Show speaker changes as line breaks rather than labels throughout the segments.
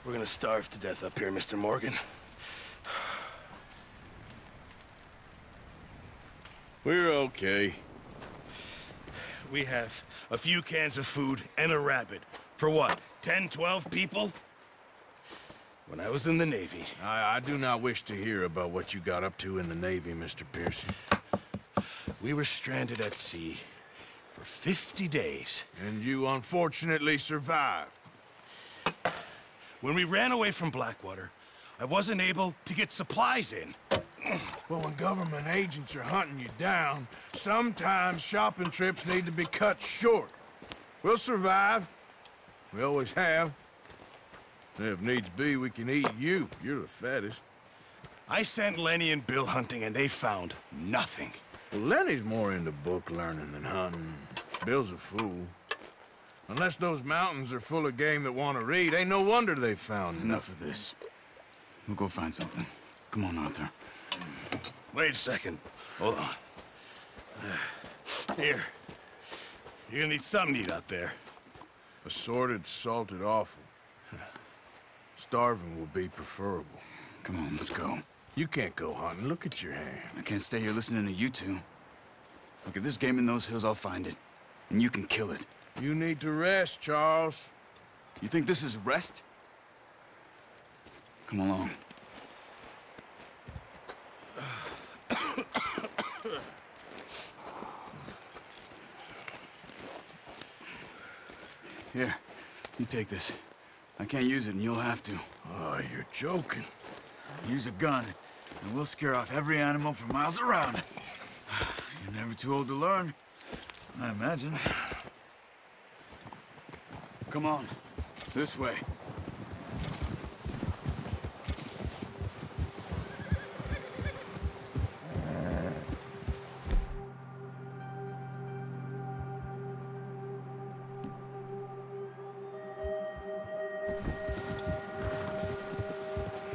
We're gonna starve to death up here, Mr. Morgan.
We're okay.
We have a few cans of food and a rabbit. For what, 10, 12 people? When I was in the Navy...
I do not wish to hear about what you got up to in the Navy, Mr. Pearson.
We were stranded at sea for 50 days.
And you unfortunately survived.
When we ran away from Blackwater, I wasn't able to get supplies in.
Well, when government agents are hunting you down, sometimes shopping trips need to be cut short. We'll survive. We always have. If needs be, we can eat you. You're the fattest.
I sent Lenny and Bill hunting, and they found nothing.
Well, Lenny's more into book learning than hunting. Bill's a fool. Unless those mountains are full of game that want to read, ain't no wonder they found
Enough of this. We'll go find something. Come on, Arthur.
Wait a second. Hold on. Here. You're gonna need something to eat out there.
Assorted, salted offal. Starving will be preferable.
Come on, let's go.
You can't go hunting. Look at your hand.
I can't stay here listening to you two. Look, if there's game in those hills, I'll find it. And you can kill it.
You need to rest, Charles.
You think this is rest? Come along. Here, you take this. I can't use it, and you'll have to.
Oh, you're joking.
Use a gun, and we'll scare off every animal for miles around. You're never too old to learn, I imagine. Come on, this way.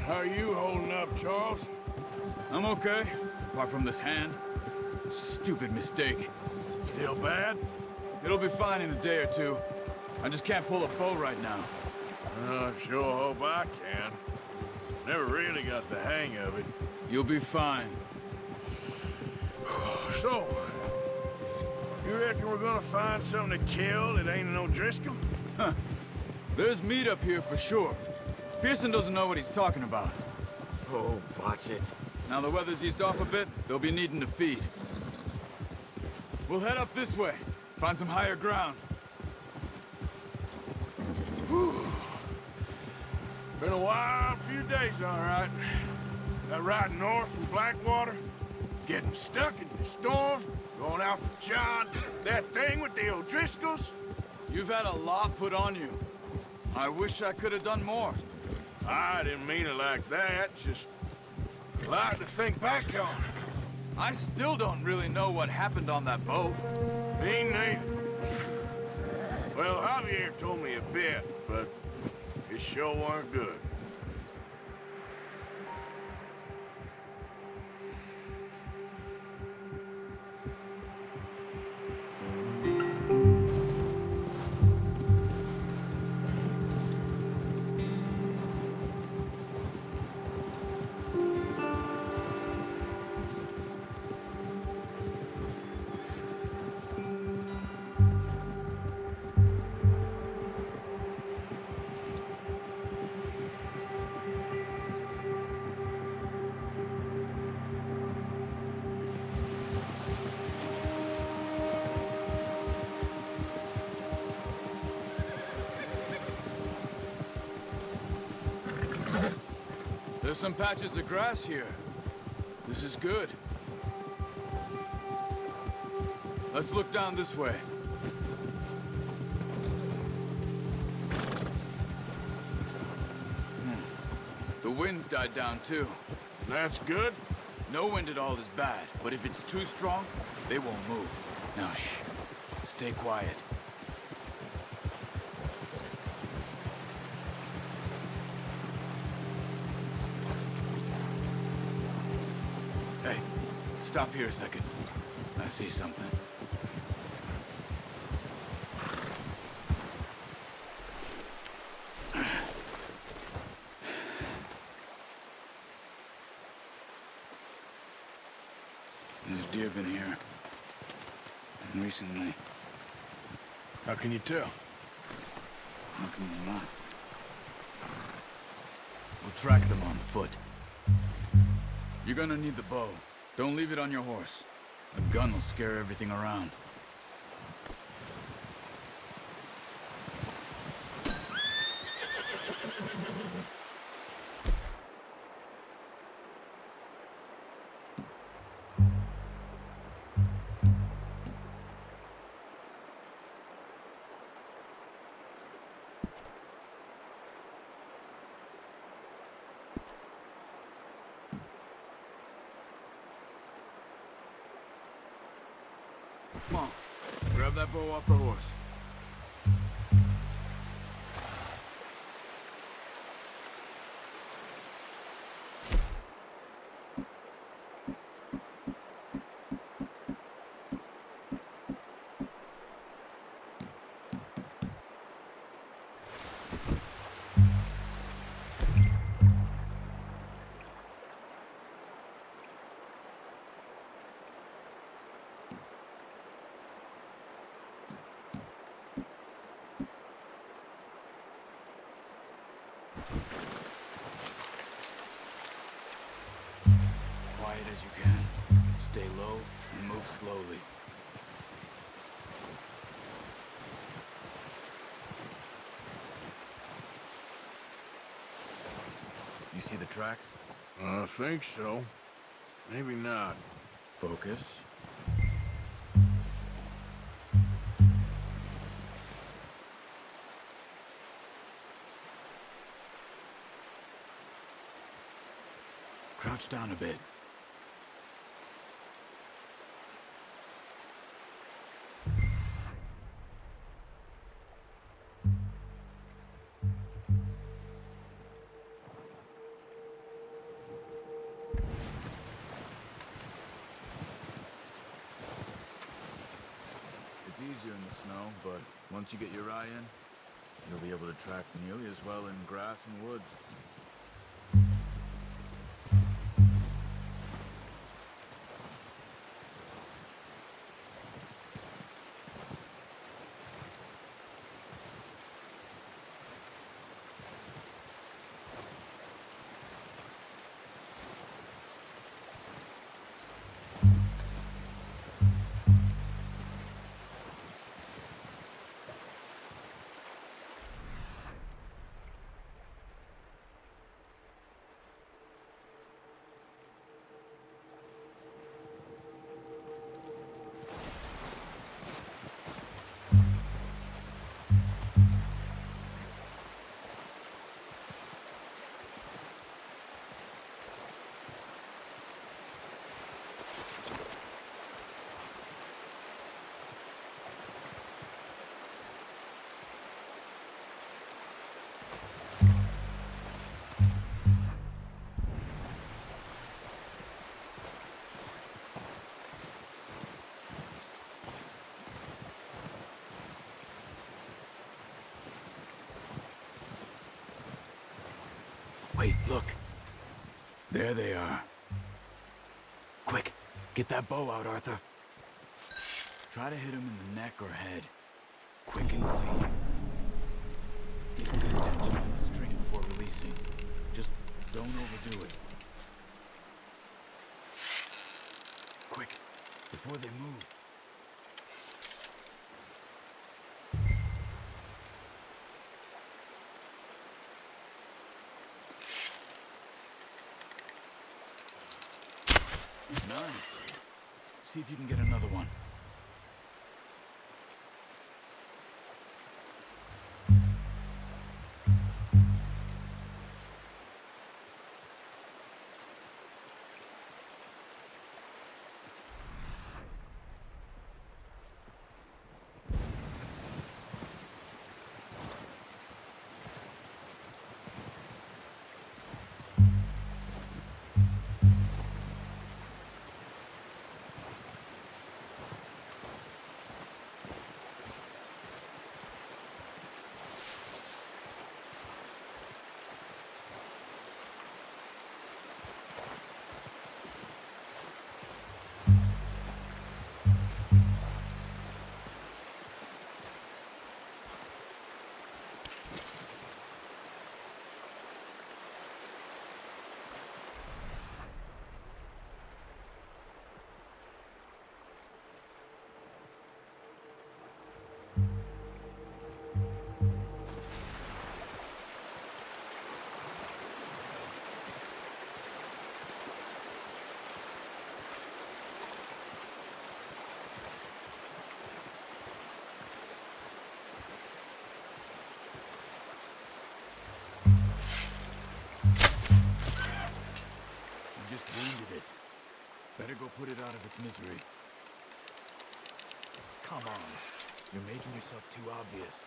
How are you holding up, Charles?
I'm okay, apart from this hand. Stupid mistake.
Still bad?
It'll be fine in a day or two. I just can't pull a bow right now.
I sure hope I can. Never really got the hang of it.
You'll be fine.
So, you reckon we're gonna find something to kill that ain't no Driscoll?
Huh. There's meat up here for sure. Pearson doesn't know what he's talking about.
Oh, watch it.
Now the weather's eased off a bit, they'll be needing to feed. We'll head up this way, find some higher ground.
Been a wild few days, all right. That ride north from Blackwater, getting stuck in the storm, going out for John, that thing with the O'Driscolls.
You've had a lot put on you. I wish I could have done more.
I didn't mean it like that, just a lot to think back on.
I still don't really know what happened on that boat.
Me neither. Well, Javier told me a bit, but it sure weren't good.
There's some patches of grass here. This is good. Let's look down this way. The wind's died down too.
That's good.
No wind at all is bad, but if it's too strong, they won't move. Now shh. Stay quiet. Hey, stop here a second. I see something. deer been here. And recently.
How can you tell?
How can you not? We'll track them on foot. You're gonna need the bow. Don't leave it on your horse. A gun will scare everything around. Come on, grab that bow off the horse. Quiet as you can. Stay low and move slowly. You see the tracks?
I think so. Maybe not.
Focus. Crouch down a bit. It's easier in the snow, but once you get your eye in, you'll be able to track nearly as well in grass and woods. Wait, look. There they are. Quick, get that bow out, Arthur. Try to hit him in the neck or head. Quick and clean. Get good tension on the string before releasing. Just don't overdo it. Quick, before they move. Nice. See if you can get another one. it. Better go put it out of its misery. Come on. You're making yourself too obvious.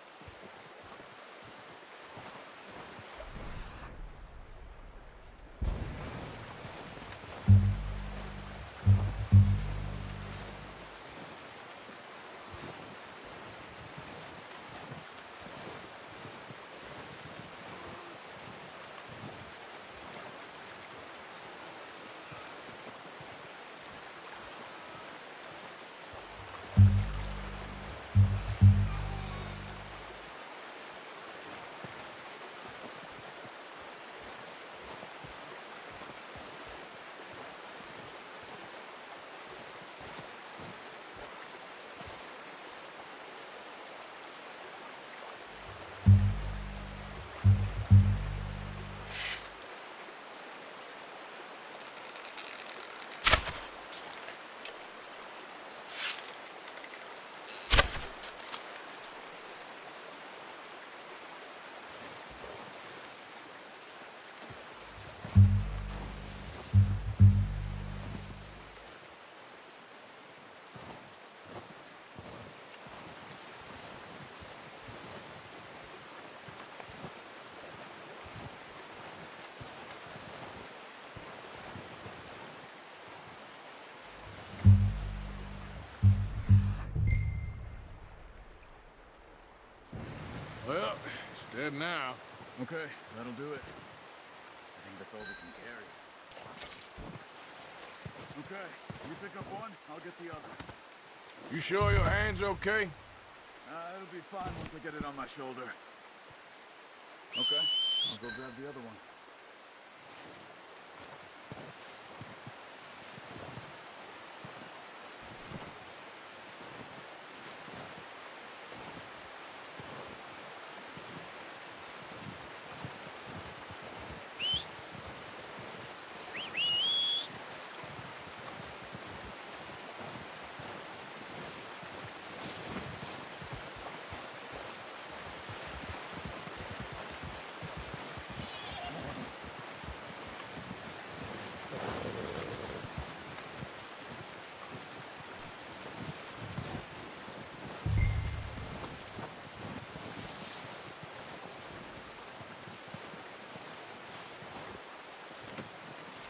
Well, it's dead now.
Okay, that'll do it. I think that's all we can carry. Okay, you pick up one, I'll get the other.
You sure your hand's okay?
It'll be fine once I get it on my shoulder. Okay, I'll go grab the other one.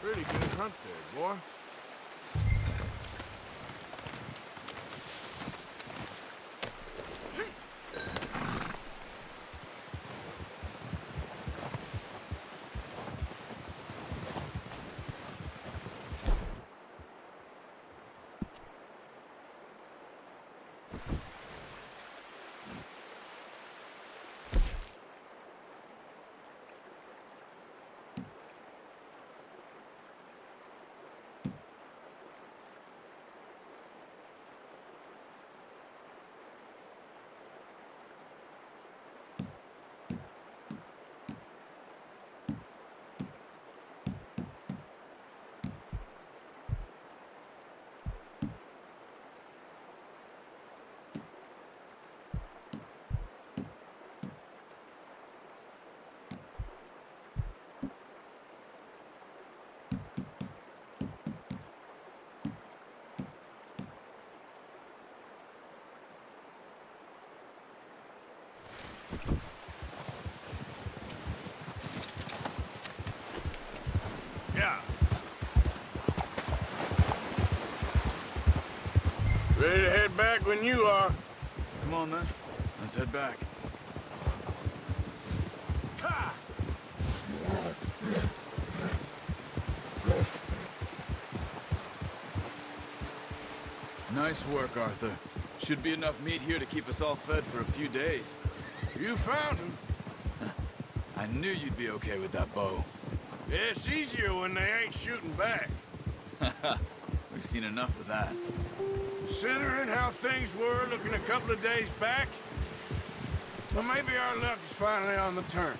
Pretty good hunt there, boy. Yeah. Ready to head back when you are.
Come on then, let's head back.
Ha!
Nice work, Arthur. Should be enough meat here to keep us all fed for a few days.
You found him.
I knew you'd be okay with that bow.
Yeah, it's easier when they ain't shooting back.
We've seen enough of that.
Considering how things were looking a couple of days back, well, maybe our luck is finally on the turn.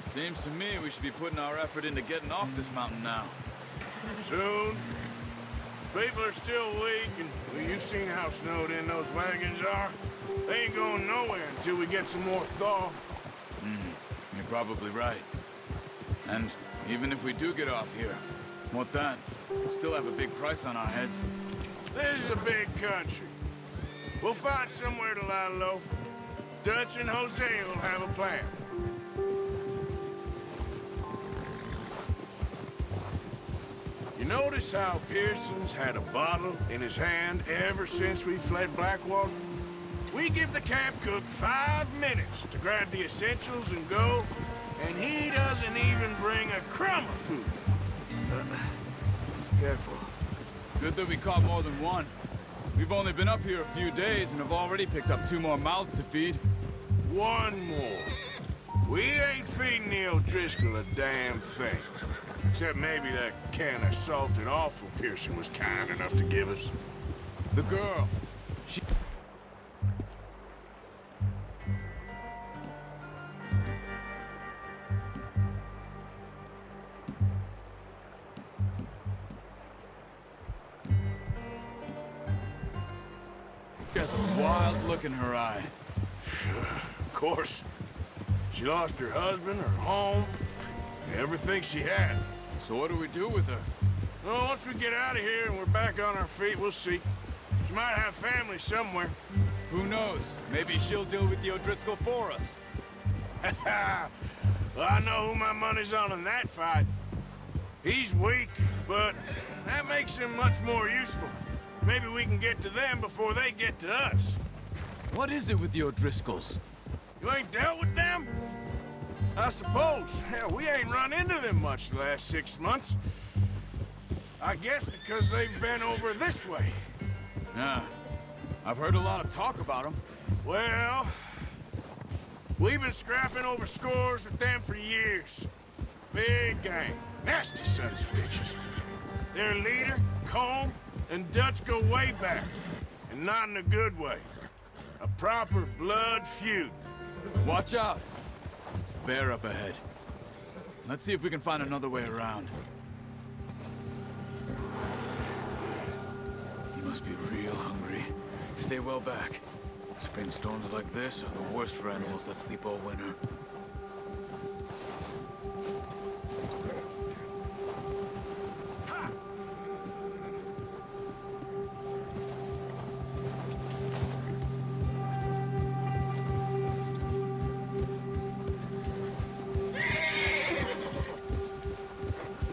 Seems to me we should be putting our effort into getting off this mountain now.
Soon. People are still weak, and well, you've seen how snowed in those wagons are. They ain't going nowhere until we get some more thaw.
You're probably right. And even if we do get off here, What then? Still have a big price on our heads.
This is a big country. We'll find somewhere to lie low. Dutch and Hosea will have a plan. You notice how Pearson's had a bottle in his hand ever since we fled Blackwater? We give the camp cook 5 minutes to grab the essentials and go, and he doesn't even bring a crumb of food.
Careful. Good that we caught more than one. We've only been up here a few days and have already picked up 2 more mouths to feed.
1 more. We ain't feeding the O'Driscoll a damn thing. Except maybe that can of salted offal Pearson was kind enough to give us.
The girl. She... has a wild look in her eye.
Of course. She lost her husband, her home, everything she had.
So what do we do with her?
Well, once we get out of here and we're back on our feet, we'll see. She might have family somewhere.
Who knows? Maybe she'll deal with the O'Driscoll for us.
Well, I know who my money's on in that fight. He's weak, but that makes him much more useful. Maybe we can get to them before they get to us.
What is it with the O'Driscolls?
You ain't dealt with them? I suppose. Hell, we ain't run into them much the last 6 months. I guess because they've been over this way.
Yeah. I've heard a lot of talk about them.
Well, we've been scrapping over scores with them for years. Big gang. Nasty sons of bitches. Their leader, Combe, and Dutch go way back. And not in a good way. A proper blood feud.
Watch out! Bear up ahead. Let's see if we can find another way around. You must be real hungry. Stay well back. Spring storms like this are the worst for animals that sleep all winter.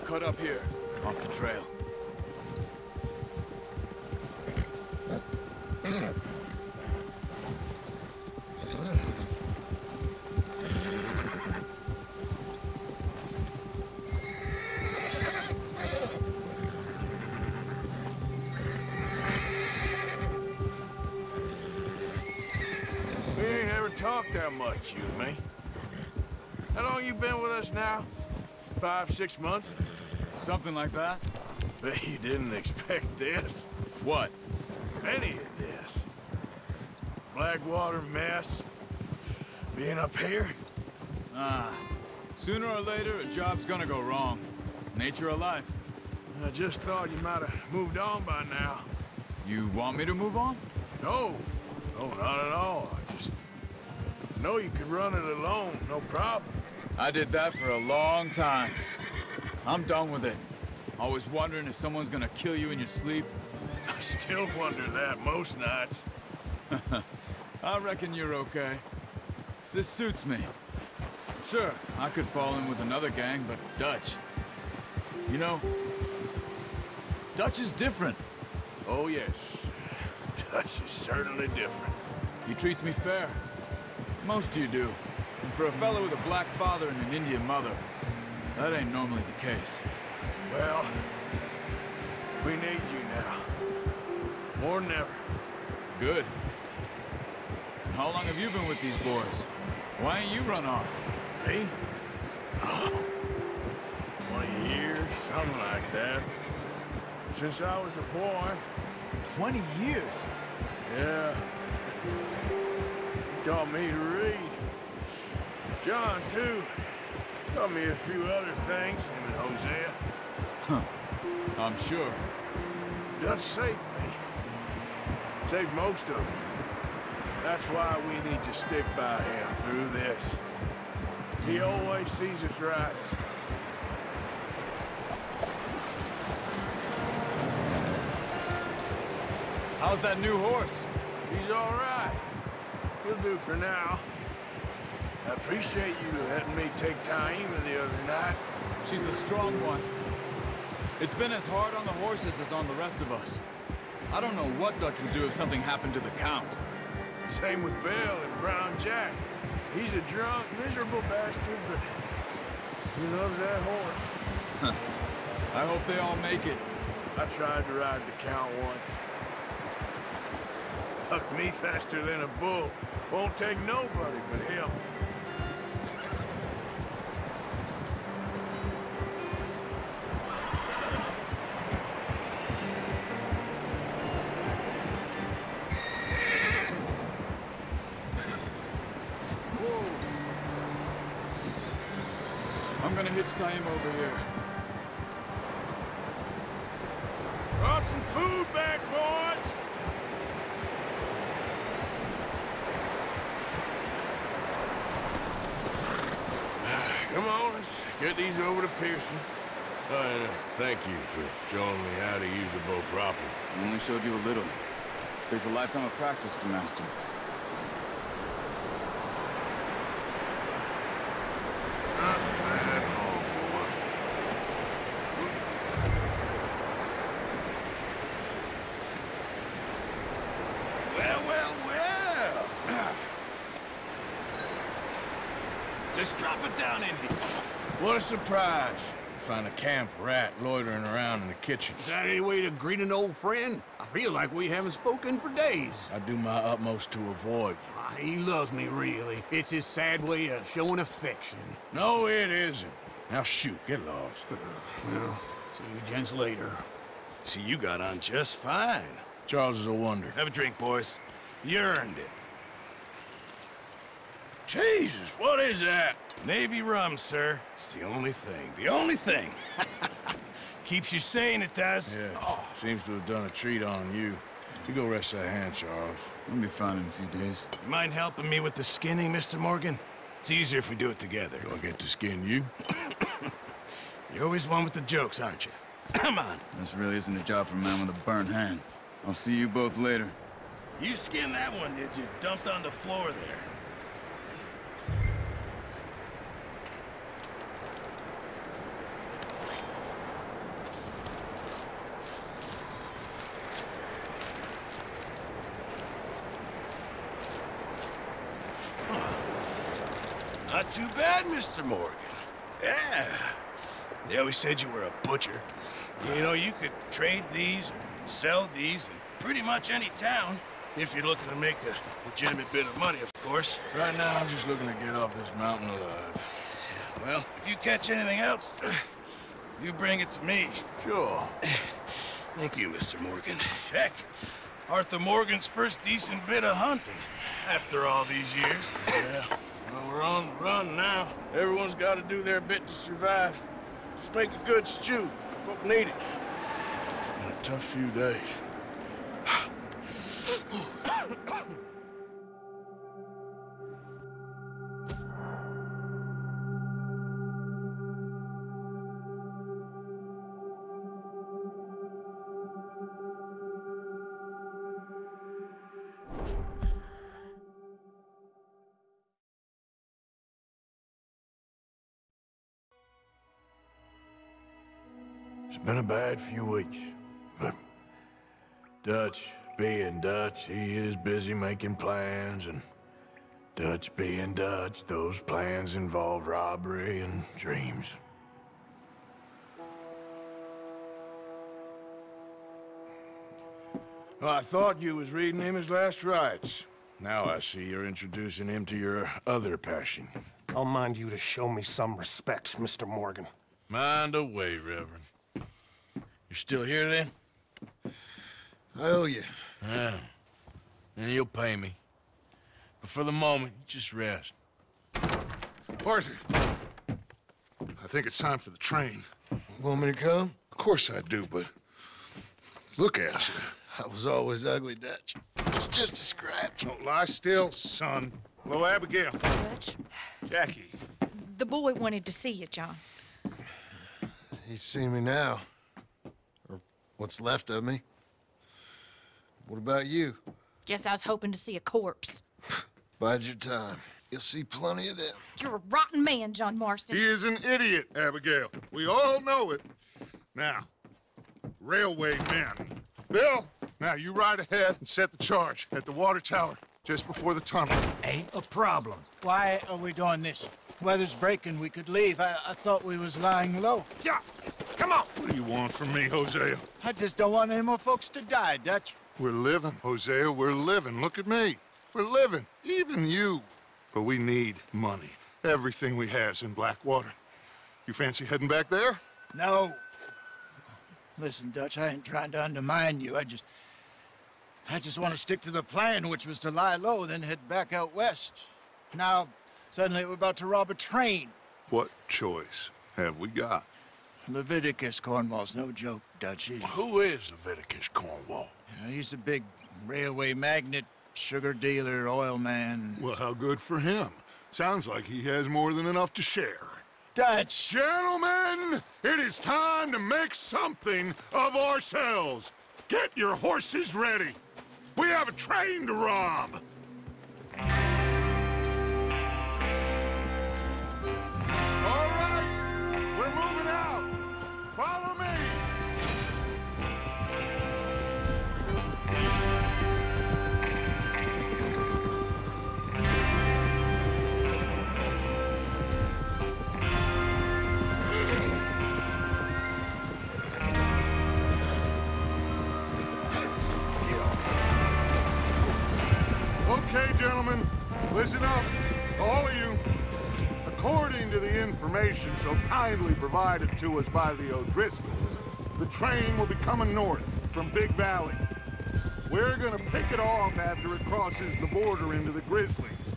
Cut up here, off the trail.
We ain't ever talked that much, you and me. How long you been with us now? 5, 6 months?
Something like that?
Bet you didn't expect this.
What?
Any of this. Blackwater mess. Being up here.
Sooner or later, a job's gonna go wrong. Nature of life.
I just thought you might have moved on by now.
You want me to move on?
No. No, not at all. I just know you could run it alone, no problem.
I did that for a long time. I'm done with it. Always wondering if someone's gonna kill you in your sleep.
I still wonder that most nights.
I reckon you're okay. This suits me. Sure, I could fall in with another gang, but Dutch... You know, Dutch is different.
Oh, yes. Dutch is certainly different.
He treats me fair. Most of you do. And for a fellow with a black father and an Indian mother, that ain't normally the case.
Well, we need you now. More than ever.
Good. And how long have you been with these boys? Why ain't you run off?
Me? Oh, 20 years, something like that. Since I was a boy.
20 years?
Yeah. He taught me to read. John, too. Taught me a few other things, him and Hosea.
Huh. I'm sure.
Dutch saved me. Saved most of us. That's why we need to stick by him through this. He always sees us right.
How's that new horse?
He's all right. He'll do for now. I appreciate you letting me take Taima the other night.
She's a strong one. It's been as hard on the horses as on the rest of us. I don't know what Dutch would do if something happened to the Count.
Same with Bill and Brown Jack. He's a drunk, miserable bastard, but he loves that horse.
I hope they all make it.
I tried to ride the Count once. Hucked me faster than a bull. Won't take nobody but him.
I'm gonna hitch Taima over here.
Brought some food back, boys! Come on, let's get these over to Pearson. And thank you for showing me how to use the bow properly.
I only showed you a little. Takes a lifetime of practice to master.
Not bad, homeboy.
Well. Just drop it down in here.
What a surprise. Find a camp rat loitering around in the kitchen.
Is that any way to greet an old friend? I feel like we haven't spoken for days.
I do my utmost to avoid you.
He loves me, really. It's his sad way of showing affection.
No, it isn't. Now shoot, get lost.
Well, see you gents later.
See, you got on just fine.
Charles is a wonder.
Have a drink, boys. You earned it.
Jesus, what is that?
Navy rum, sir. It's the only thing. The only thing. Keeps you sane, it does.
Yeah, seems to have done a treat on you. You go rest that hand, Charles.
We'll be fine in a few days.
You mind helping me with the skinning, Mr. Morgan? It's easier if we do it together.
Do I get to skin you?
You're always one with the jokes, aren't you? Come on.
This really isn't a job for a man with a burnt hand. I'll see you both later.
You skinned that one, did you? Dumped on the floor there. Not too bad, Mr. Morgan. Yeah. They always said you were a butcher. You know, you could trade these or sell these in pretty much any town, if you're looking to make a legitimate bit of money, of course.
Right now, I'm just looking to get off this mountain alive.
Well, if you catch anything else, you bring it to me.
Sure.
Thank you, Mr. Morgan. Heck, Arthur Morgan's first decent bit of hunting after all these years.
Yeah. Well, we're on the run now. Everyone's got to do their bit to survive. Just make a good stew. Folk need it. It's been a tough few days. It's been a bad few weeks, but Dutch being Dutch, he is busy making plans, and Dutch being Dutch, those plans involve robbery and dreams. Well, I thought you was reading him his last rites. Now I see you're introducing him to your other passion.
I'll mind you to show me some respect, Mr. Morgan.
Mind away, Reverend. You're still here, then?
I owe you.
Yeah. And you'll pay me. But for the moment, just rest.
Arthur, I think it's time for the train.
Want me to come?
Of course I do, but look at you.
I was always ugly, Dutch. It's just a scratch.
Don't lie still, son. Hello, Abigail.
Dutch,
Jackie.
the boy wanted to see you, John.
He's seen me now. Or what's left of me.
What about you?
Guess I was hoping to see a corpse.
Bide your time. You'll see plenty of them.
You're a rotten man, John Marston.
He is an idiot, Abigail. We all know it. Now, railway men. Bill, now you ride ahead and set the charge at the water tower just before the tunnel.
Ain't a problem. Why are we doing this? Weather's breaking. We could leave. I thought we was lying low.
Yeah, come on. What do you want from me, Hosea?
I just don't want any more folks to die, Dutch.
We're living, Hosea. We're living. Look at me. We're living. Even you. But we need money. Everything we has in Blackwater. You fancy heading back there?
No. Listen, Dutch, I ain't trying to undermine you. I just want to stick to the plan, which was to lie low, then head back out west. Now, suddenly we're about to rob a train.
What choice have we got?
Leviticus Cornwall's no joke, Dutch.
Who is Leviticus Cornwall?
He's a big railway magnate, sugar dealer, oil man.
Well, how good for him. Sounds like he has more than enough to share.
Dutch!
Gentlemen, it is time to make something of ourselves. Get your horses ready. We have a train to rob. All right, we're moving out. Follow me. Okay, gentlemen, listen up, all of you. According to the information so kindly provided to us by the O'Driscolls, the train will be coming north from Big Valley. We're gonna pick it off after it crosses the border into the Grizzlies.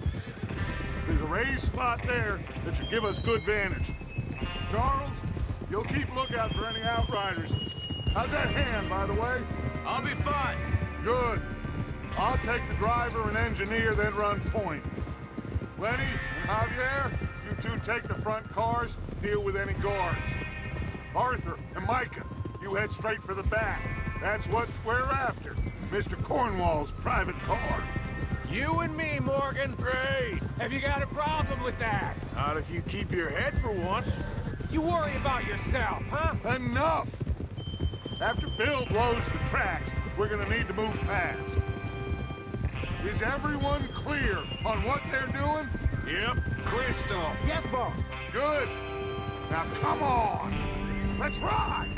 There's a raised spot there that should give us good vantage. Charles, you'll keep lookout for any outriders. How's that hand, by the way?
I'll be fine.
Good. I'll take the driver and engineer, then run point. Lenny and Javier, you two take the front cars, deal with any guards. Arthur and Micah, you head straight for the back. That's what we're after. Mr. Cornwall's private car.
You and me, Morgan. Great. Have you got a problem with that?
Not if you keep your head for once.
You worry about yourself, huh?
Enough! After Bill blows the tracks, we're gonna need to move fast. Is everyone clear on what they're doing?
Yep.
Crystal.
Yes, boss.
Good. Now come on. Let's ride.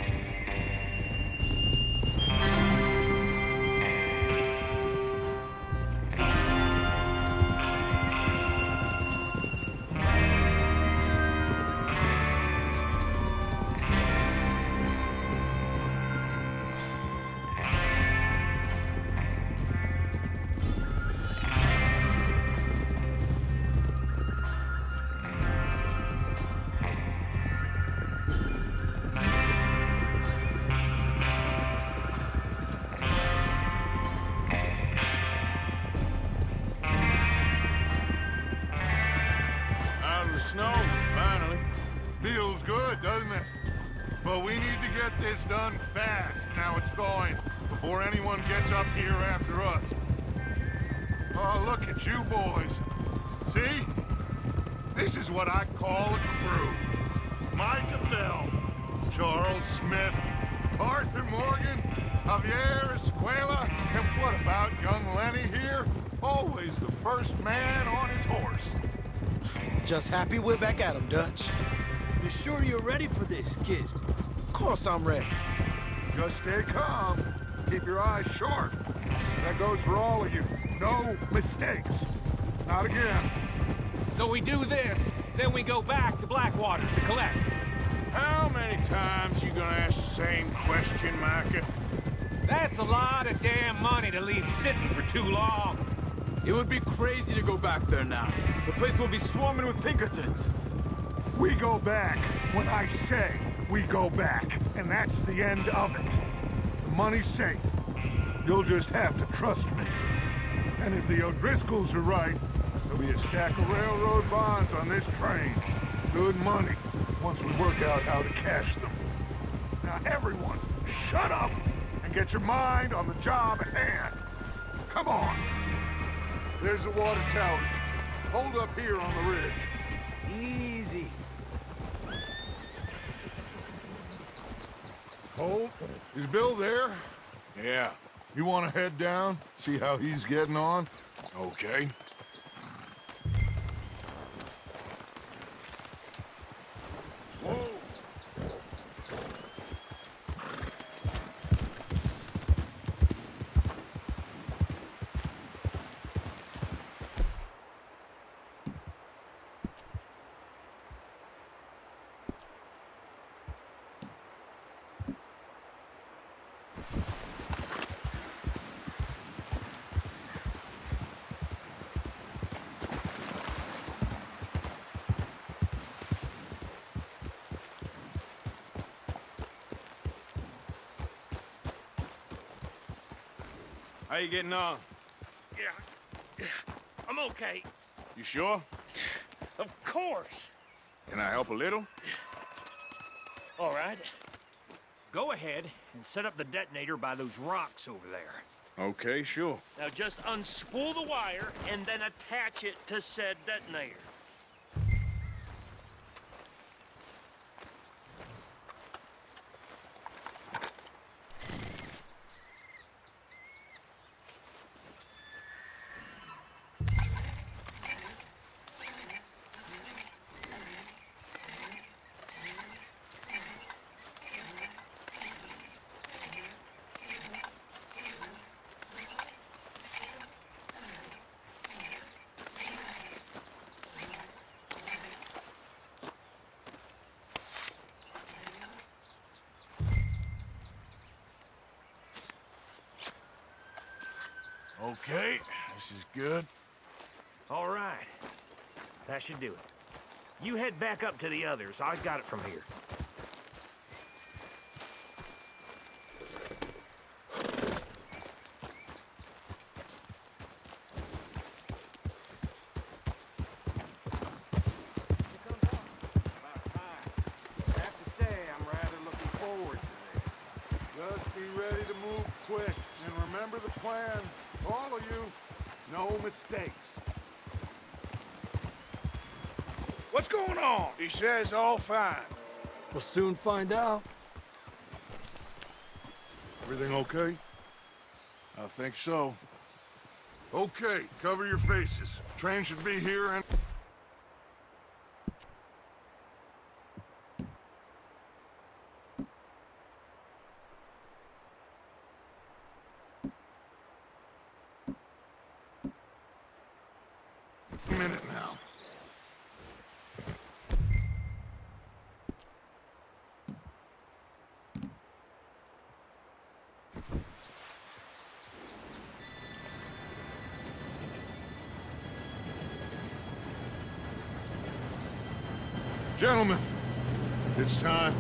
Snow, finally.
Feels good, doesn't it? But we need to get this done fast, now it's thawing, before anyone gets up here after us. Oh, look at you boys. See? This is what I call a crew. Micah Bell, Charles Smith, Arthur Morgan, Javier Escuela, and what about young Lenny here? Always the first man on his horse.
Just happy we're back at 'em, Dutch.
You sure you're ready for this, kid?
Of course I'm ready.
Just stay calm. Keep your eyes sharp. That goes for all of you. No mistakes. Not again.
So we do this, then we go back to Blackwater to collect.
How many times you gonna ask the same question, Micah?
That's a lot of damn money to leave sitting for too long.
It would be crazy to go back there now. The place will be swarming with Pinkertons.
We go back when I say we go back, and that's the end of it. The money's safe. You'll just have to trust me. And if the O'Driscolls are right, there'll be a stack of railroad bonds on this train. Good money, once we work out how to cash them. Now everyone, shut up and get your mind on the job at hand. come on! There's the water tower. Hold up here on the ridge.
Easy.
Hold. Is Bill there?
Yeah,
You want to head down? See how he's getting on?
okay. How you getting on?
Yeah, I'm okay.
You sure?
Of course.
Can I help a little?
All right. Go ahead and set up the detonator by those rocks over there.
Okay, sure.
Now just unspool the wire and then attach it to said detonator.
Okay, this is good.
All right. That should do it. You head back up to the others. I got it from here.
Just be ready to move quick, and remember the plan. All of you, no mistakes.
What's going on? He says all fine.
We'll soon find out.
Everything okay?
I think so.
Okay, cover your faces. Train should be here and... minute now. Gentlemen, it's time.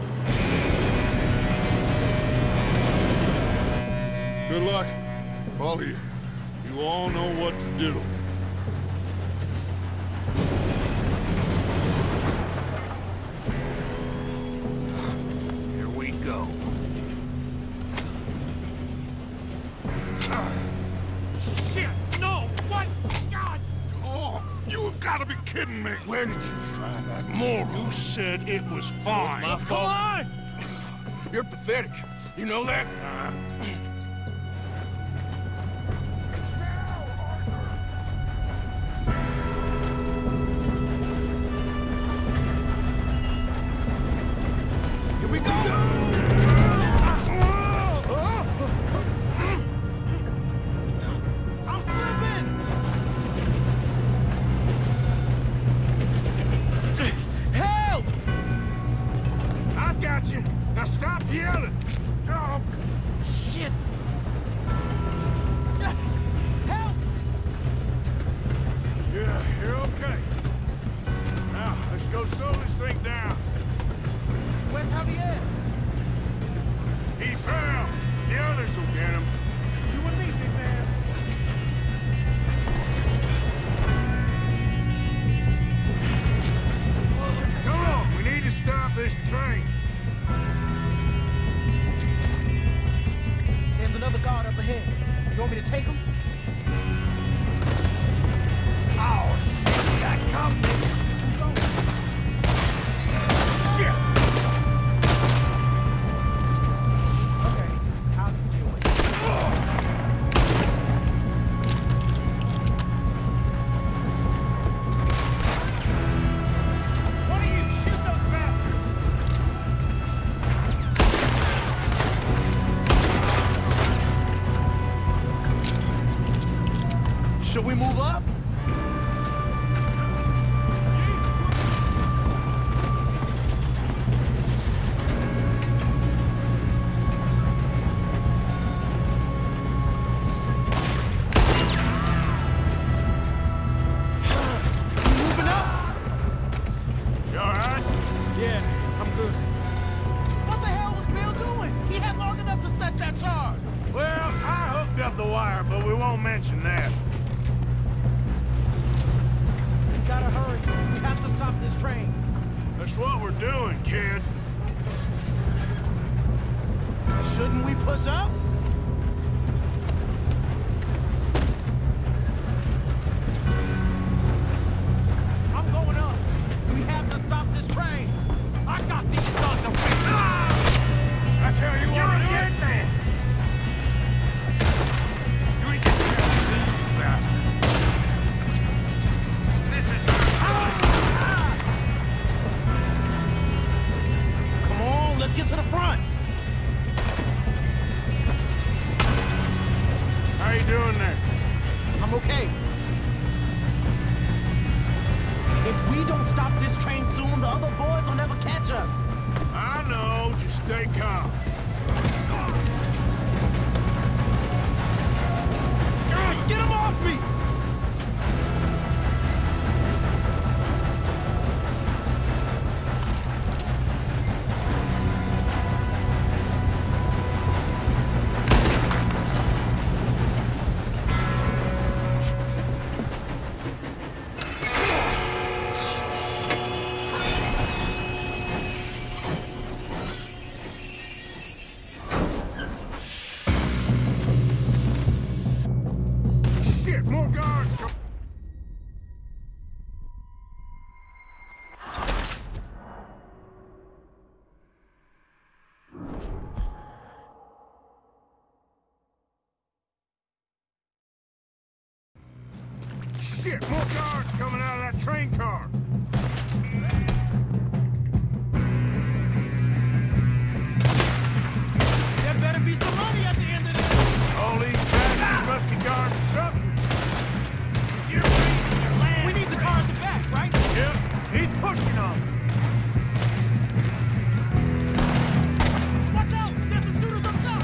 Good luck, all of you. You all know what to do.
Here we go. Shit! No! What? God!
Oh, you have got to be kidding me.
Where did you find that moron?
You said it was fine.
My fault. Come on! You're pathetic. You know that? Here we go! I'm slipping! Help! I got you. Now stop yelling. Oh, shit. Help! Yeah, you're okay. Now, let's go slow this thing down. Where's Javier? He fell. The others will get him. You and me, big man. Come on, we need to stop this train.
There's another guard up ahead. You want me to take him?
set that charge?
Well, I hooked up the wire, but we won't mention that.
We gotta hurry. We have to stop this train.
That's what we're doing, kid.
Shouldn't we push up?
I'm going up. We have to stop this train. I got these sons of bitches.
That's how you want to do it?
Man.
You ain't getting out of me, you bastard.
This is...
Come on, let's get to the front.
How you doing there?
I'm okay. If we don't stop this train soon, the other boys will never catch us.
I know, just stay calm.
God, get him off me!
Shit, more guards come. Shit, more guards coming out of that train car.
There better be some money at the end of this.
All these bastards must be guarding something.
We need the car at the back, right?
Yep, keep pushing on.
Watch out! There's some shooters up top!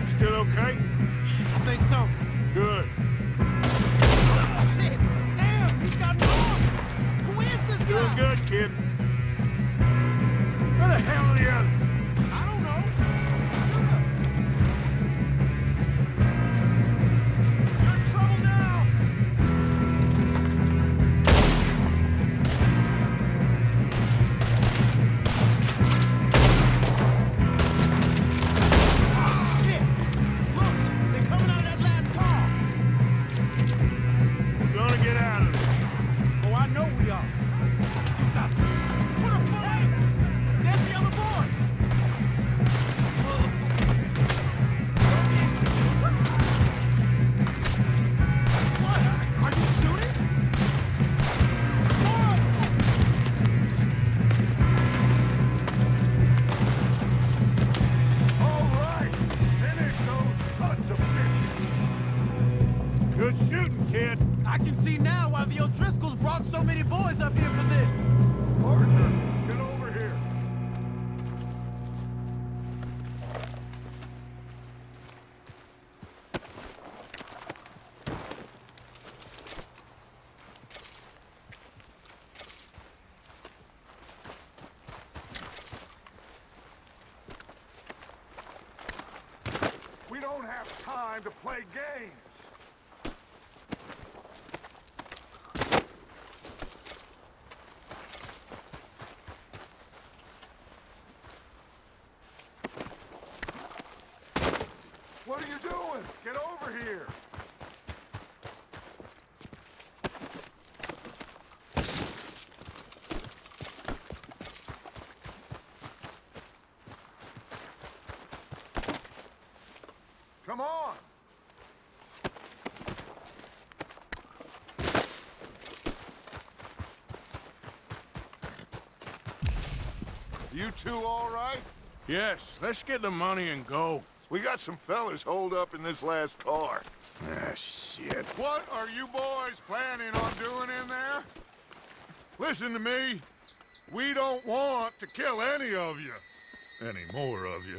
Still okay?
I think so.
Good.
Shit! Damn! He's got an arm! Who is this
Doing
guy?
good, kid. Where the hell are the others?
I don't know. You're in trouble now! Shit! Look! They're coming out of that last car!
We're gonna get out of this.
Oh, I know we are. You got this. What a fight! There's the other boy! What? Are you shooting? Whoa!
All right, finish those sons of bitches. Good shooting, kid.
I can see now why the O'Driscolls brought so many boys up here for this.
Arthur, get over here.
We don't have time to play games. What are you doing? Get over here. Come on. You two all right?
Yes, let's get the money and go.
We got some fellas holed up in this last car.
Ah, shit.
What are you boys planning on doing in there? Listen to me. We don't want to kill any of you. Any more of you.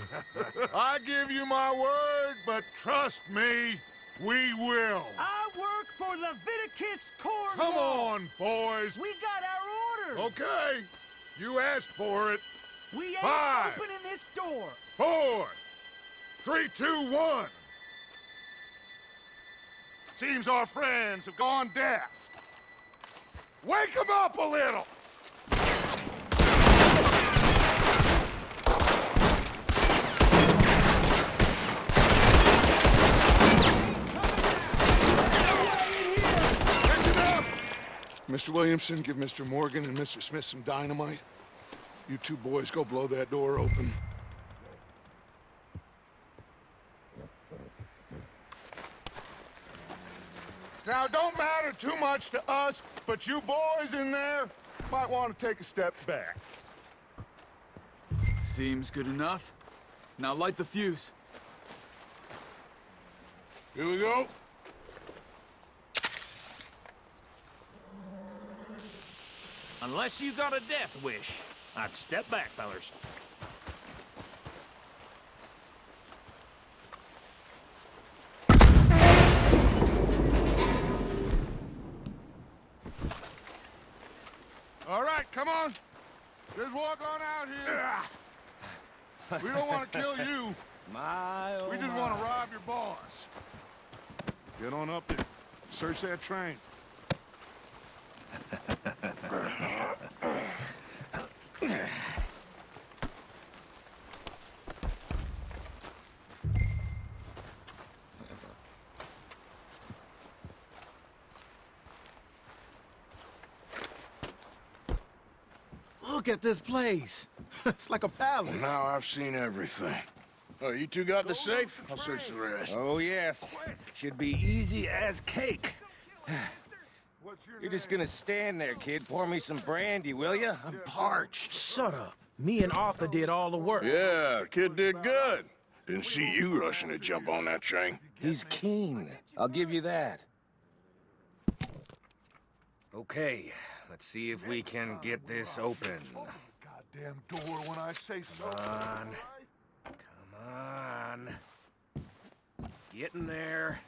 I give you my word, but trust me, we will.
I work for Leviticus Corps.
Come on, boys.
We got our orders.
Okay. You asked for it.
We ain't
5,
opening this door.
4, 3, 2, 1. Seems our friends have gone deaf. Wake them up a little. Mr. Williamson, give Mr. Morgan and Mr. Smith some dynamite. You two boys go blow that door open. Now, it don't matter too much to us, but you boys in there might want to take a step back.
Seems good enough. Now light the fuse.
Here we go.
Unless you got a death wish, I'd step back, fellers.
All right, come on. Just walk on out here. We don't want to kill you. We just want to rob your boss. Get on up there. Search that train.
Look at this place. It's like a palace.
Now I've seen everything. Oh, you two got the safe? I'll search the rest.
Oh, yes. Should be easy as cake. You're just gonna stand there, kid. Pour me some brandy, will you? I'm parched.
Shut up. Me and Arthur did all the work.
Yeah, kid did good. Didn't see you rushing to jump on that train.
He's keen. I'll give you that. Okay, let's see if we can get this open.
Goddamn door when I say so.
Come on. Get in there.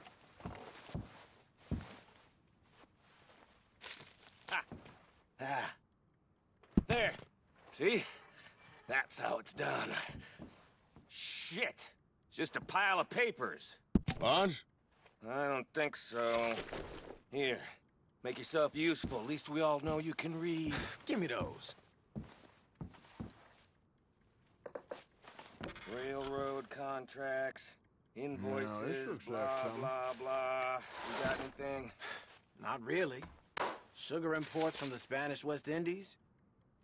There. See? That's how it's done. Shit. It's just a pile of papers.
Bonds?
I don't think so. Here. Make yourself useful. At least we all know you can read.
Give me those.
Railroad contracts, invoices,
No, this looks
blah,
like something.
blah, blah. You got anything?
Not really. Sugar imports from the Spanish West Indies.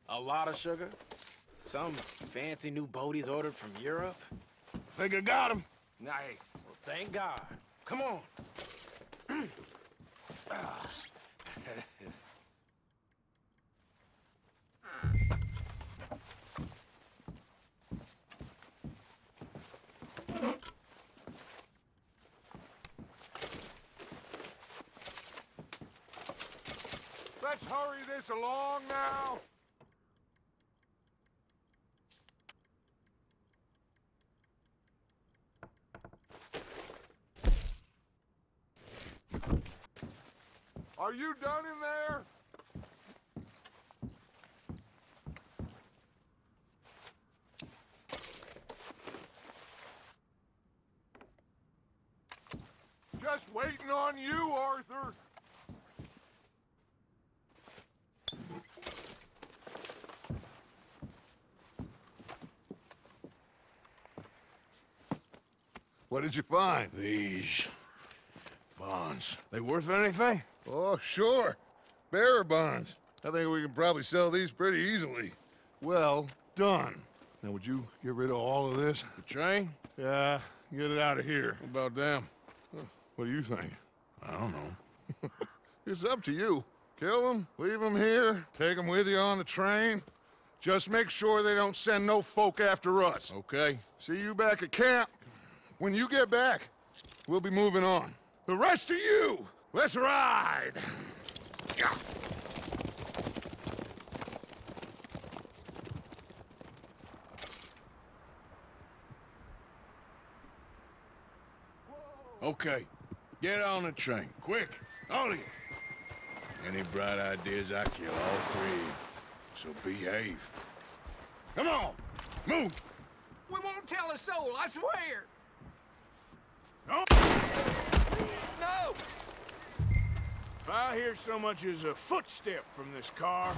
A lot of sugar. Some fancy new boaties ordered from Europe.
Think I got him.
Nice.
Well, thank God. Come on.
Let's hurry this along now. Are you done in there? Just waiting on you, Arthur. What did you find?
These bonds. They worth anything?
Oh, sure. Bearer bonds. I think we can probably sell these pretty easily. Well done. Now, would you get rid of all of this?
The train?
Yeah, get it out of here.
What about them?
What do you think?
I don't know.
It's up to you. Kill them, leave them here, take them with you on the train. Just make sure they don't send no folk after us.
Okay.
See you back at camp. When you get back, we'll be moving on. The rest of you, let's ride! Yeah.
Okay, get on the train, quick, all of you. Any bright ideas, I kill all three, so behave. Come on, move!
We won't tell a soul, I swear!
Oh.
No!
If I hear so much as a footstep from this car,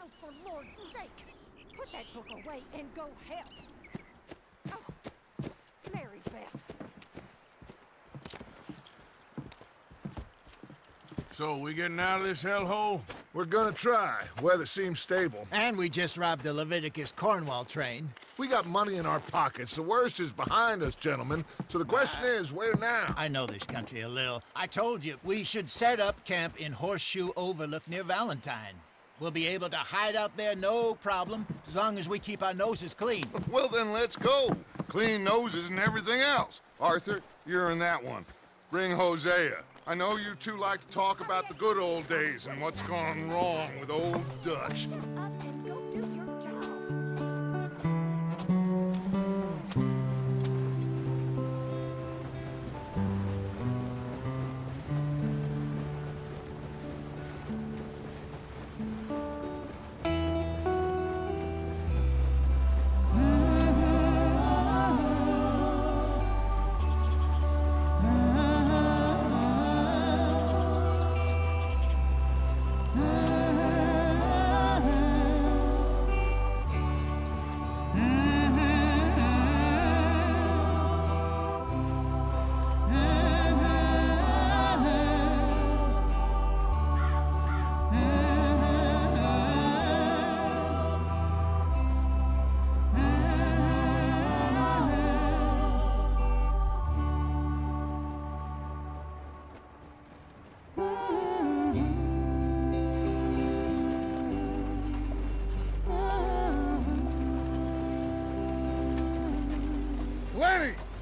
Oh, for Lord's sake, put that book away and go help. Oh, Mary Beth.
So, we getting out of this hellhole?
We're gonna try. Weather seems stable.
And we just robbed the Leviticus Cornwall train.
We got money in our pockets. The worst is behind us, gentlemen. So the question is, where now?
I know this country a little. I told you, we should set up camp in Horseshoe Overlook near Valentine. We'll be able to hide out there, no problem, as long as we keep our noses clean.
Well, then let's go. Clean noses and everything else. Arthur, you're in that one. Bring Hosea. I know you two like to talk about the good old days and what's gone wrong with old Dutch.
Shut up and go do your job.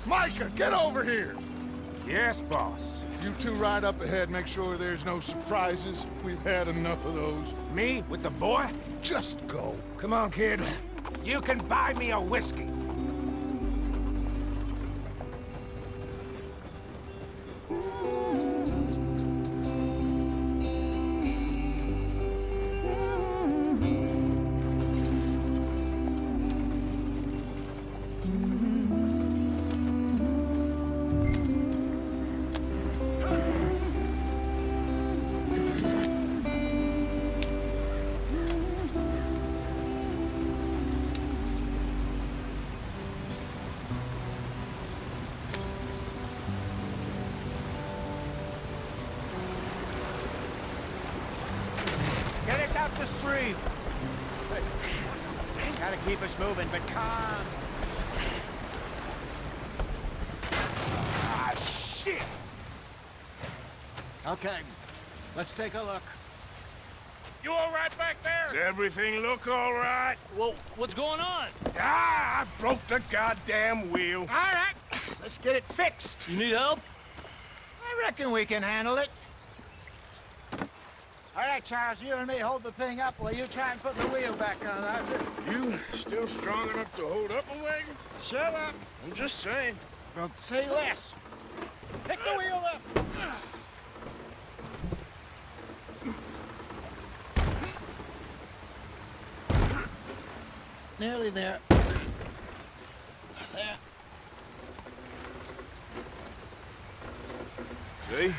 Micah, get over here!
Yes, boss.
You two ride up ahead, make sure there's no surprises. We've had enough of those.
Me with the boy?
Just go.
Come on, kid. You can buy me a whiskey.
Get us out the stream. Gotta keep us moving, but calm.
Ah, shit!
Okay, let's take a look.
You all right back there?
Does everything look all right?
Well, what's going on?
Ah, I broke the goddamn wheel.
All right, let's get it fixed.
You need help?
I reckon we can handle it. All right, Charles, you and me hold the thing up while you try and put the wheel back on, Arthur.
You still strong enough to hold up a wagon?
Shut up.
I'm just saying.
Well, say less. Pick the wheel up. Nearly there. There.
See?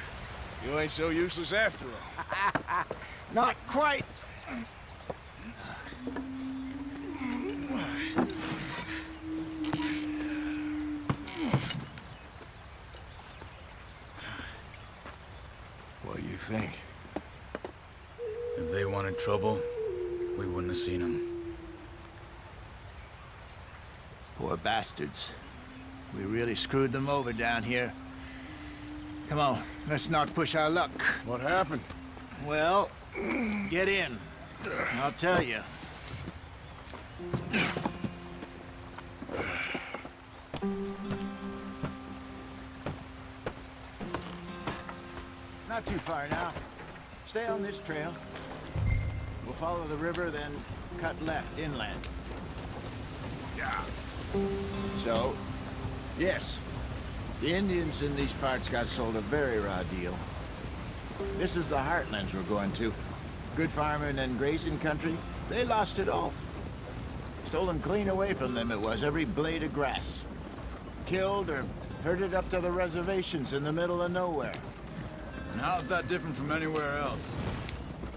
You ain't so useless after all.
Not quite.
What do you think?
If they wanted trouble, we wouldn't have seen them.
Poor bastards. We really screwed them over down here. Come on, let's not push our luck.
What happened?
Well, get in. I'll tell you. Not too far now. Stay on this trail. We'll follow the river, then cut left inland.
Yeah.
So, yes, the Indians in these parts got sold a very raw deal. This is the heartlands we're going to. Good farming and grazing country, they lost it all. Stolen clean away from them it was, every blade of grass. Killed or herded up to the reservations in the middle of nowhere.
And how's that different from anywhere else?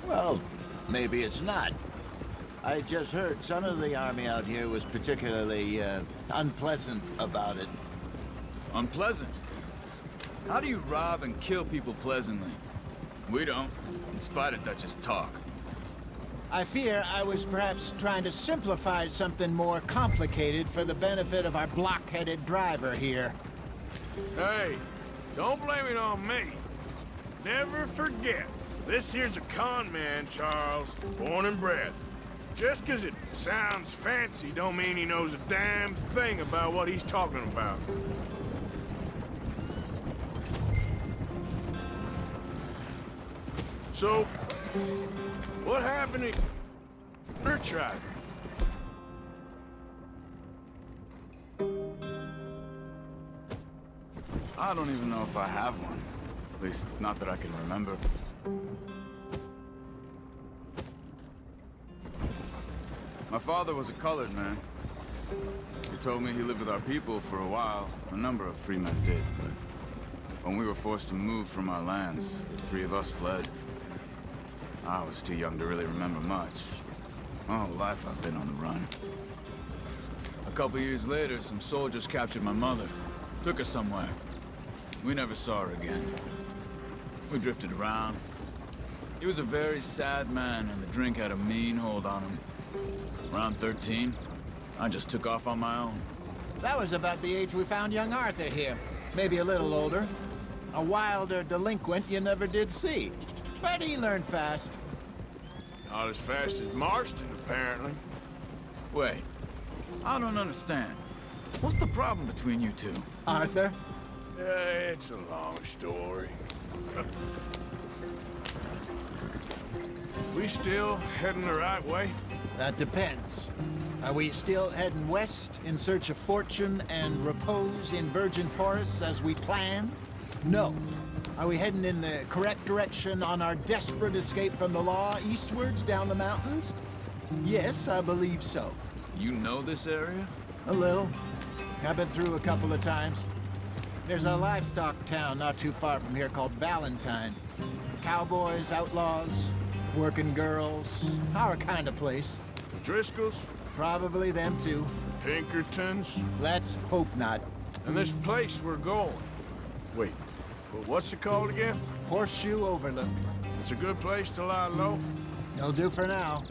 Well, maybe it's not. I just heard some of the army out here was particularly, unpleasant about it.
Unpleasant? How do you rob and kill people pleasantly? We don't, in spite of Dutch's talk.
I fear I was perhaps trying to simplify something more complicated for the benefit of our block-headed driver here.
Hey, don't blame it on me. Never forget, this here's a con man, Charles, born and bred. Just 'cause it sounds fancy don't mean he knows a damn thing about what he's talking about. So, what happened to your driver?
I don't even know if I have one. At least, not that I can remember. My father was a colored man. He told me he lived with our people for a while. A number of free men did, but when we were forced to move from our lands, the three of us fled. I was too young to really remember much. My whole life I've been on the run. A couple years later, some soldiers captured my mother. Took her somewhere. We never saw her again. We drifted around. He was a very sad man, and the drink had a mean hold on him. Around 13, I just took off on my own.
That was about the age we found young Arthur here. Maybe a little older. A wilder delinquent you never did see. But he learned fast.
Not as fast as Marston, apparently.
Wait, I don't understand. What's the problem between you two?
Arthur?
It's a long story. We still heading the right way?
That depends. Are we still heading west in search of fortune and repose in virgin forests as we planned? No. Are we heading in the correct direction on our desperate escape from the law eastwards down the mountains? Yes, I believe so.
You know this area?
A little. I've been through a couple of times. There's a livestock town not too far from here called Valentine. Cowboys, outlaws, working girls, our kind of place.
The Driscolls?
Probably them too.
Pinkertons?
Let's hope not.
And this place we're going. Wait, well, what's it called again?
Horseshoe Overlook.
It's a good place to lie low?
It'll do for now.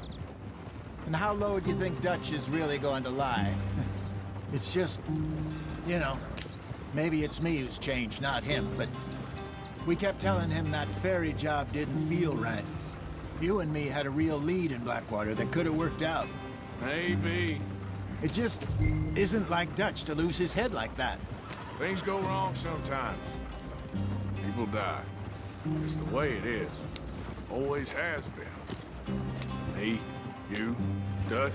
And how low do you think Dutch is really going to lie? It's just, you know, maybe it's me who's changed, not him, but we kept telling him that ferry job didn't feel right. You and me had a real lead in Blackwater that could have worked out.
Maybe.
It just isn't like Dutch to lose his head like that.
Things go wrong sometimes. People die. It's the way it is. Always has been. Me, you, Dutch.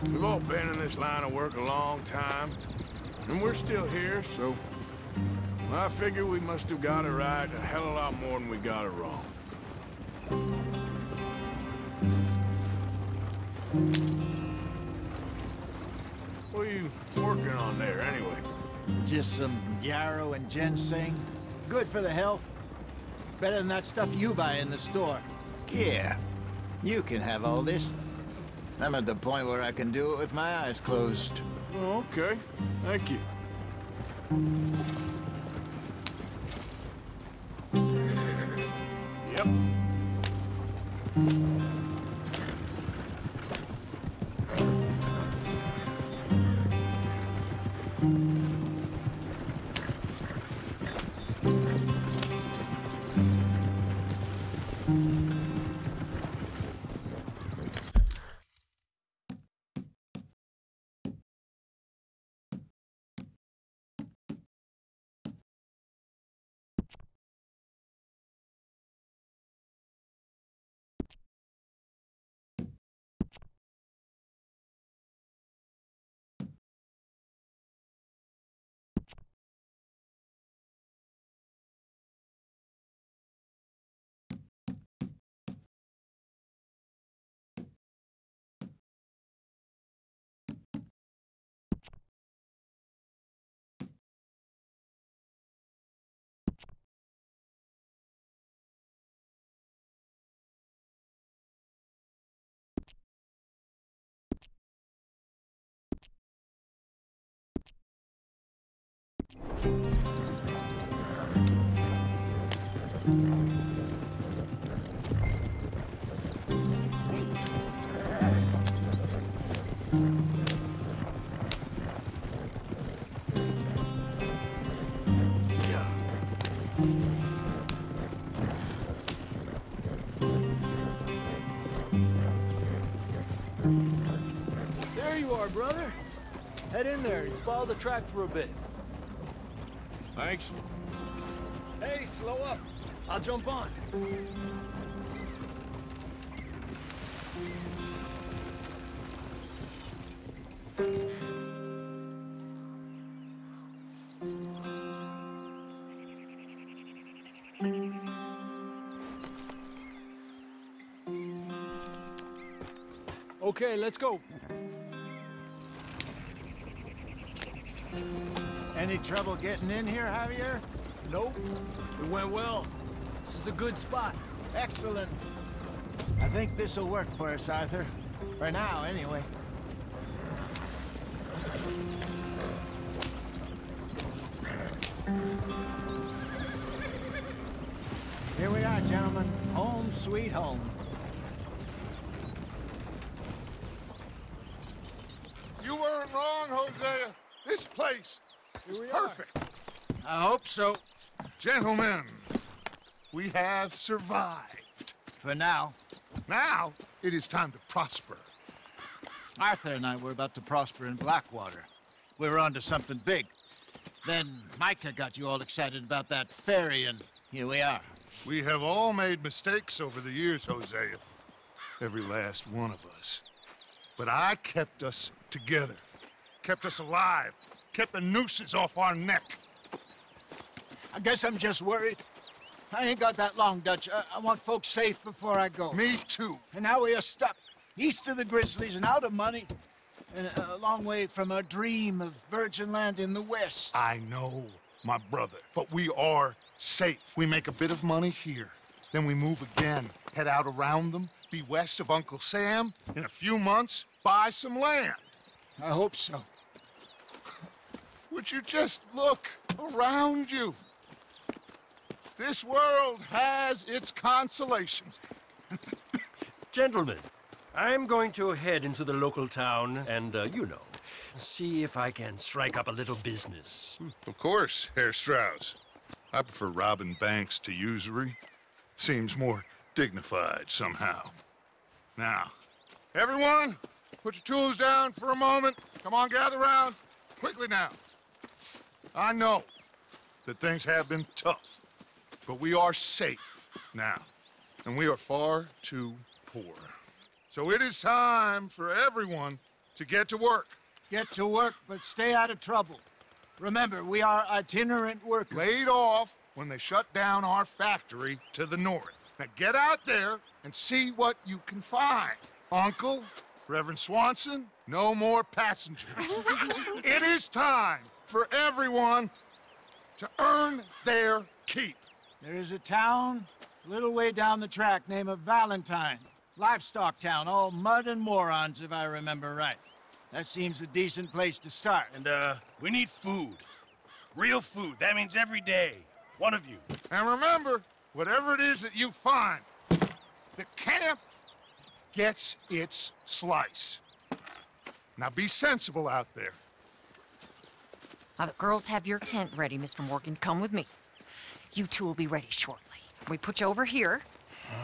We've all been in this line of work a long time. And we're still here, so... I figure we must have got it right a hell of a lot more than we got it wrong. What are you working on there, anyway?
Just some yarrow and ginseng. Good for the health. Better than that stuff you buy in the store. Yeah, you can have all this. I'm at the point where I can do it with my eyes closed.
Oh, okay. Thank you. Yep.
There you are, brother. Head in there and follow the track for a bit.
Thanks.
Hey, slow up. I'll jump on. Okay, let's go.
Any trouble getting in here, Javier?
Nope. It went well. This is a good spot.
Excellent. I think this'll work for us, Arthur. For now, anyway. Here we are, gentlemen. Home sweet home.
You weren't wrong, Hosea. This place is perfect.
I hope so.
Gentlemen, we have survived.
For now.
Now, it is time to prosper.
Arthur and I were about to prosper in Blackwater. we were onto something big. Then Micah got you all excited about that ferry, and here we are.
We have all made mistakes over the years, Hosea. Every last one of us. But I kept us together. Kept us alive. Kept the nooses off our neck.
I guess I'm just worried. I ain't got that long, Dutch. I want folks safe before I go.
Me too.
And now we are stuck, east of the Grizzlies and out of money, and a long way from our dream of virgin land in the west.
I know, my brother, but we are safe. We make a bit of money here, then we move again, head out around them, be west of Uncle Sam, in a few months, buy some land.
I hope so.
Would you just look around you? This world has its consolations.
Gentlemen, I'm going to head into the local town and, you know, see if I can strike up a little business.
Of course, Herr Strauss. I prefer robbing banks to usury. Seems more dignified somehow. Now, everyone, put your tools down for a moment. Come on, gather round. Quickly now. I know that things have been tough, but we are safe now, and we are far too poor. So it is time for everyone to get to work.
Get to work, but stay out of trouble. Remember, we are itinerant workers.
Laid off when they shut down our factory to the north. Now get out there and see what you can find. Uncle, Reverend Swanson, no more passengers. It is time for everyone to earn their keep.
There is a town a little way down the track named Valentine. Livestock town, all mud and morons, if I remember right. That seems a decent place to start.
And, we need food. Real food. That means every day. One of you.
And remember, whatever it is that you find, the camp gets its slice. Now be sensible out there.
Now, the girls have your tent ready, Mr. Morgan. Come with me. You two will be ready shortly. We put you over here.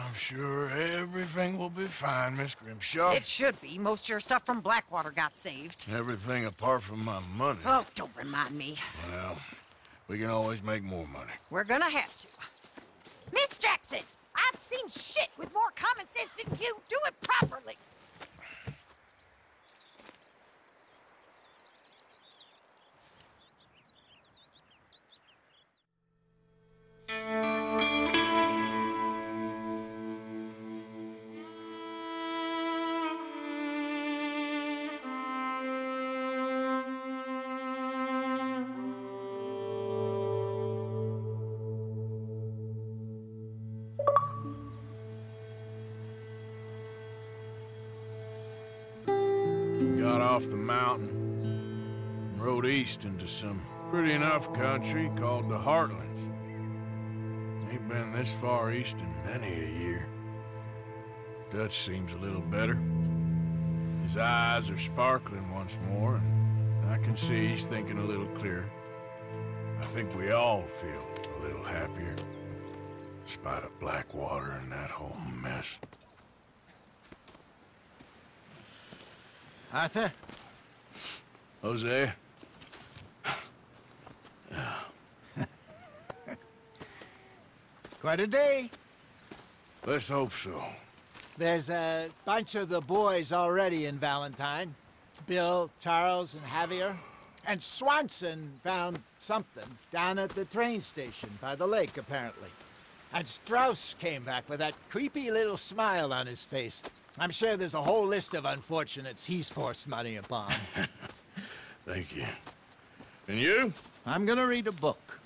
I'm sure everything will be fine, Miss Grimshaw.
It should be. Most of your stuff from Blackwater got saved.
Everything apart from my money.
Oh, don't remind me.
Well, we can always make more money.
We're gonna have to. Miss Jackson, I've seen shit with more common sense than you. Do it properly.
Got off the mountain and rode east into some pretty enough country called the Heartlands. Ain't been this far east in many a year. Dutch seems a little better. His eyes are sparkling once more, and I can see he's thinking a little clearer. I think we all feel a little happier, in spite of Blackwater and that whole mess.
Arthur?
Jose?
Quite a day.
Let's hope so.
There's a bunch of the boys already in Valentine. Bill, Charles, and Javier. And Swanson found something down at the train station by the lake, apparently. And Strauss came back with that creepy little smile on his face. I'm sure there's a whole list of unfortunates he's forced money upon.
Thank you. And you?
I'm gonna read a book.